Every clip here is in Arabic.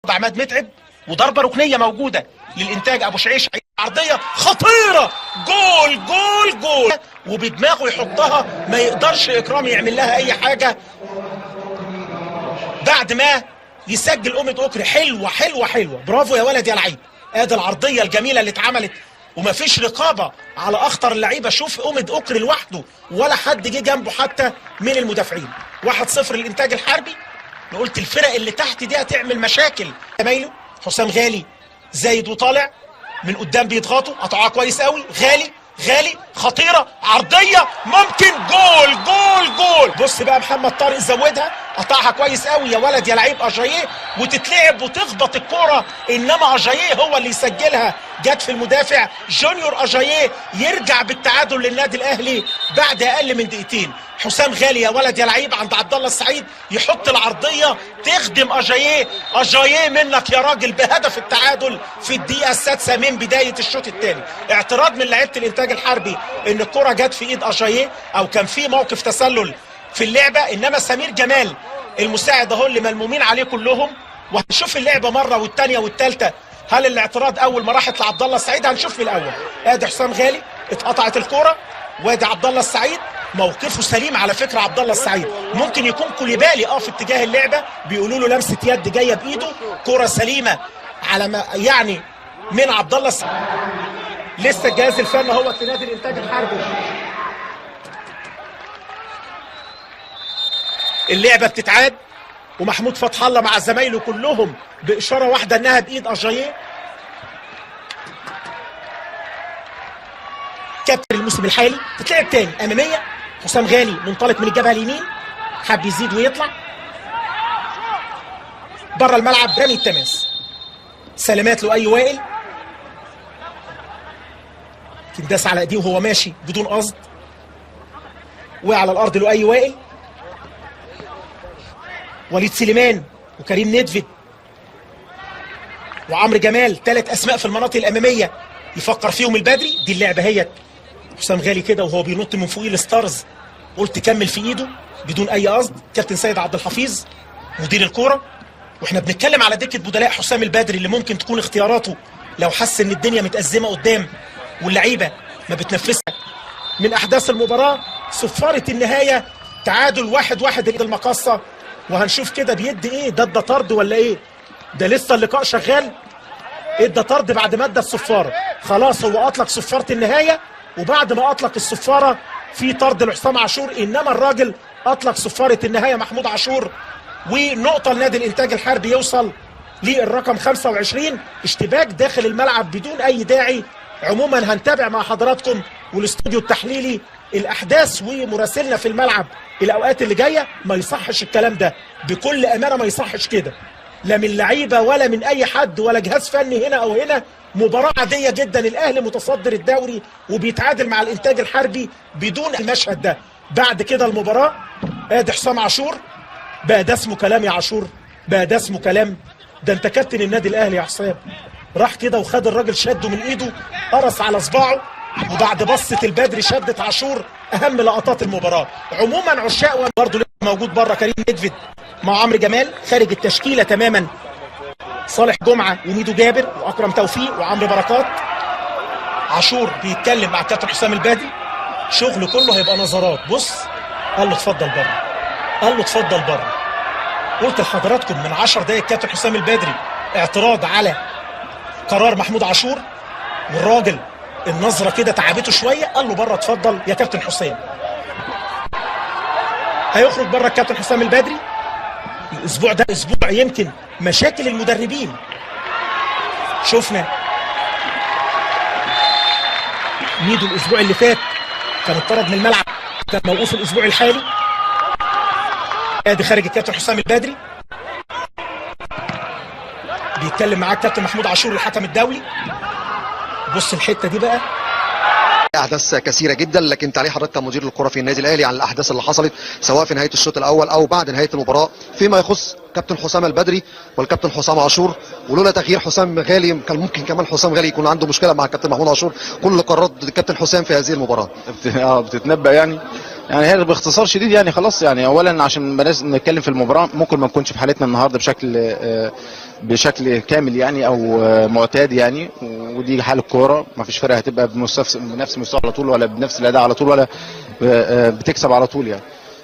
عماد متعب، وضربه ركنيه موجوده للانتاج ابو شعيش، عرضيه خطيره، جول جول جول، وبدماغه يحطها، ما يقدرش اكرامي يعمل لها اي حاجه بعد ما يسجل أمة أكري. حلوه حلوه حلوه، برافو يا ولد يا لعيب. ادي العرضيه الجميله اللي اتعملت، ومفيش رقابه على اخطر اللعيبه. شوف أمة أكري لوحده ولا حد جه جنبه حتى من المدافعين. 1-0 للانتاج الحربي. انا قلت الفرق اللي تحت دي هتعمل مشاكل. زمايله حسام غالي زايد وطالع من قدام بيضغطوا، قطعوها كويس قوي. غالي خطيره، عرضيه ممكن، جول جول جول. بص بقى محمد طارق زودها، قطعها كويس قوي يا ولد يا لعيب اجاييه، وتتلعب وتخبط الكوره، انما اجاييه هو اللي يسجلها. جت في المدافع جونيور اجاييه، يرجع بالتعادل للنادي الاهلي بعد اقل من دقيقتين. حسام غالي يا ولد يا لعيب عند عبد الله السعيد، يحط العرضيه تخدم اجاييه منك يا راجل بهدف التعادل في الدقيقه السادسه من بدايه الشوط الثاني. اعتراض من لعيبه الانتاج الحربي ان الكره جت في ايد اجاييه، او كان في موقف تسلل في اللعبه، انما سمير جمال المساعد اهو اللي ملمومين عليه كلهم. وهنشوف اللعبه مره والثانيه والثالثه، هل الاعتراض اول ما راحت لعبد الله السعيد؟ هنشوف من الاول. ادي حسام غالي، اتقطعت الكوره، وادي عبد الله السعيد موقفه سليم على فكره. عبد الله السعيد ممكن يكون كوليبالي في اتجاه اللعبه، بيقولوا له لمسه يد جايه بايده، كوره سليمه على ما يعني من عبد الله السعيد. لسه الجهاز الفني هو في نادي الانتاج الحربي. اللعبه بتتعاد، ومحمود فتح الله مع زمايله كلهم باشاره واحده انها بايد اجاييه. كابتن الموسم الحالي تتلعب تاني اماميه. حسام غالي منطلق من الجبهه اليمين، حب يزيد ويطلع بره الملعب، رمي التماس. سلامات لؤي وائل، داس على ايديه وهو ماشي بدون قصد، وقع على الارض لؤي وائل. وليد سليمان وكريم ندفد وعمرو جمال، 3 اسماء في المناطق الاماميه يفكر فيهم البدري. دي اللعبه هي حسام غالي كده وهو بينط من فوقيه الستارز، قلت كمل في ايده بدون اي قصد. كابتن سيد عبد الحفيظ مدير الكوره، واحنا بنتكلم على دكه بدلاء حسام البدري اللي ممكن تكون اختياراته لو حس ان الدنيا متأزمه قدام واللعيبه ما بتنفذها. من احداث المباراه صفاره النهايه، تعادل 1-1 المقصه. وهنشوف كده بيدي ايه، ده طرد ولا ايه؟ ده لسه اللقاء شغال. ادى طرد بعد ما ادى الصفاره، خلاص هو اطلق صفاره النهايه، وبعد ما اطلق الصفاره في طرد لحسام عاشور، انما الراجل اطلق صفاره النهايه محمود عاشور. ونقطه لنادي الانتاج الحربي يوصل للرقم 25. اشتباك داخل الملعب بدون اي داعي. عموما هنتابع مع حضراتكم والاستوديو التحليلي الاحداث ومراسلنا في الملعب الاوقات اللي جايه. ما يصحش الكلام ده بكل امانه، ما يصحش كده، لا من لعيبه ولا من اي حد ولا جهاز فني هنا او هنا. مباراه عاديه جدا، الاهلي متصدر الدوري وبيتعادل مع الانتاج الحربي بدون المشهد ده. بعد كده المباراه ادي حسام عاشور، بقى ده اسمه كلام يا عاشور؟ بقى ده اسمه كلام؟ ده انت كابتن النادي الاهلي يا حسام. راح كده وخد الراجل شده من ايده، قرص على صباعه، وبعد بصه البدري شدت عاشور. اهم لقطات المباراه. عموما عشاق برضه موجود بره، كريم ندفد مع عمرو جمال خارج التشكيله تماما، صالح جمعه وميدو جابر واكرم توفيق وعمرو بركات. عاشور بيتكلم مع كابتن حسام البدري، شغله كله هيبقى نظرات. بص قال له اتفضل بره، قال له اتفضل بره. قلت لحضراتكم من 10 دقايق كابتن حسام البدري اعتراض على قرار محمود عاشور، والراجل النظره كده تعبته شويه، قال له بره اتفضل يا كابتن حسام. هيخرج بره الكابتن حسام البدري. الاسبوع ده اسبوع يمكن مشاكل المدربين. شفنا ميدو الاسبوع اللي فات كان اتطرد من الملعب، كان موقوف الاسبوع الحالي. ادي خارج الكابتن حسام البدري، بيتكلم معاه الكابتن محمود عاشور الحكم الدولي. بص الحته دي بقى، احداث كثيره جدا، لكن تعليق حضرتك كمدير الكره في النادي الاهلي على الاحداث اللي حصلت سواء في نهايه الشوط الاول او بعد نهايه المباراه فيما يخص كابتن حسام البدري والكابتن حسام عاشور. ولولا تغيير حسام غالي كان ممكن كمان حسام غالي يكون عنده مشكله مع الكابتن محمود عاشور. كل قرارات الكابتن حسام في هذه المباراه بتتنبأ يعني يعني هي باختصار شديد يعني خلاص، يعني اولا عشان بلاش نتكلم في المباراه، ممكن ما نكونش في حالتنا النهارده بشكل كامل يعني او معتاد يعني، ودي حال الكوره، ما فيش فرقه هتبقى بنفس المستوى على طول، ولا بنفس الاداء على طول، ولا بتكسب على طول يعني.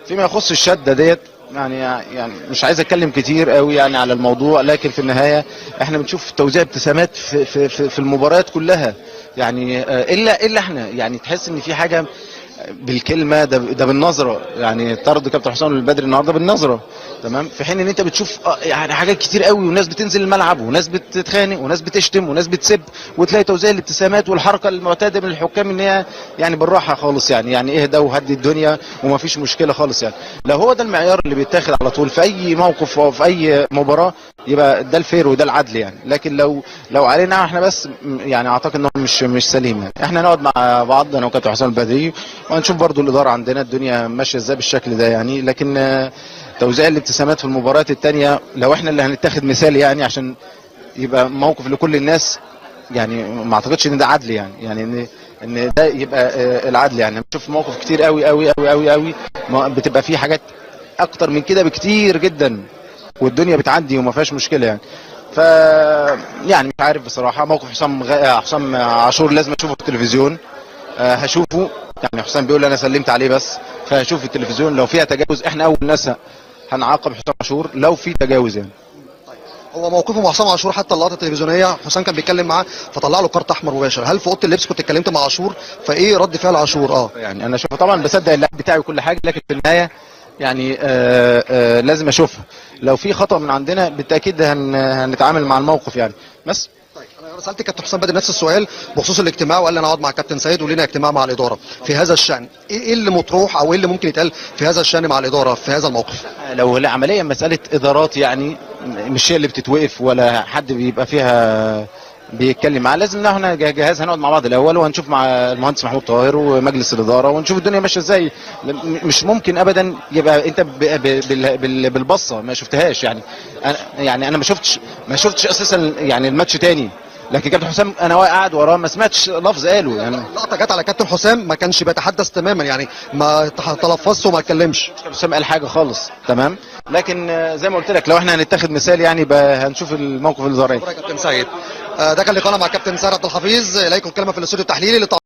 فيما يخص الشده ديت يعني مش عايز اتكلم كتير قوي يعني على الموضوع، لكن في النهايه احنا بنشوف توزيع ابتسامات في المباريات كلها يعني، الا احنا يعني تحس ان في حاجه بالكلمه، ده بالنظره يعني. طرد كابتن حسام البدري النهارده بالنظره، تمام، في حين ان انت بتشوف يعني حاجات كتير قوي، وناس بتنزل الملعب، وناس بتتخانق، وناس بتشتم، وناس بتسب، وتلاقي توزيع الابتسامات والحركه المعتاده من الحكام ان هي يعني بالراحه خالص يعني اهدى وهدي الدنيا وما فيش مشكله خالص يعني. لو هو ده المعيار اللي بيتاخد على طول في اي موقف او في اي مباراه، يبقى ده الفير وده العدل يعني. لكن لو علينا احنا بس يعني اعتقد انه مش سليم يعني. احنا نقعد مع بعض انا وكابتن حسام البدري، وهنشوف برضو الاداره عندنا الدنيا ماشيه ازاي بالشكل ده يعني. لكن توزيع الابتسامات في المباريات الثانيه، لو احنا اللي هنتاخد مثال يعني عشان يبقى موقف لكل الناس، يعني ما اعتقدش ان ده عدل يعني ان ده يبقى العدل يعني. بشوف موقف كتير قوي قوي قوي قوي قوي بتبقى فيه حاجات اكتر من كده بكتير جدا، والدنيا بتعدي وما فيهاش مشكله يعني. ف يعني مش عارف بصراحه، موقف حسام عاشور لازم اشوفه في التلفزيون، هشوفه يعني. حسام بيقول انا سلمت عليه بس، فهشوف في التلفزيون لو فيها تجاوز احنا اول ناس هنعاقب حسام عاشور لو في تجاوز يعني. هو موقفه مع حسام عاشور حتى اللقطه التلفزيونيه حسام كان بيتكلم معاه فطلع له كارت احمر مباشر، هل في اوضه اللبس كنت اتكلمت مع عاشور؟ فايه رد فعل عاشور؟ يعني انا شوفه طبعا، بصدق اللاعب بتاعي وكل حاجه، لكن في النهايه يعني لازم اشوفها. لو في خطا من عندنا بالتاكيد هنتعامل مع الموقف يعني بس. طيب انا سالت كابتن حسام بدري نفس السؤال بخصوص الاجتماع، وقال لي انا اقعد مع كابتن سيد ولينا اجتماع مع الاداره في هذا الشان. ايه اللي مطروح او ايه اللي ممكن يتقال في هذا الشان مع الاداره في هذا الموقف؟ لو العمليه مساله ادارات يعني، مش هي اللي بتتوقف ولا حد بيبقى فيها بيتكلم معاه. لازم ان احنا جهاز هنقعد مع بعض الاول، وهنشوف مع المهندس محمود طاهر ومجلس الاداره، ونشوف الدنيا ماشيه ازاي. مش ممكن ابدا يبقى انت بالبصه ما شفتهاش يعني. انا ما شفتش اساسا يعني الماتش تاني، لكن كابتن حسام انا قاعد وراه ما سمعتش لفظ قاله يعني. اللقطه جت على كابتن حسام ما كانش بيتحدث تماما يعني، ما تلفظش وما اتكلمش. كابتن حسام قال حاجه خالص تمام، لكن زي ما قلت لك لو احنا هنتاخد مثال يعني هنشوف الموقف اللي ظهر. كابتن سيد، ده كان لقاءنا مع كابتن سيد عبد الحفيظ. اليكم كلمه في الاستوديو التحليلي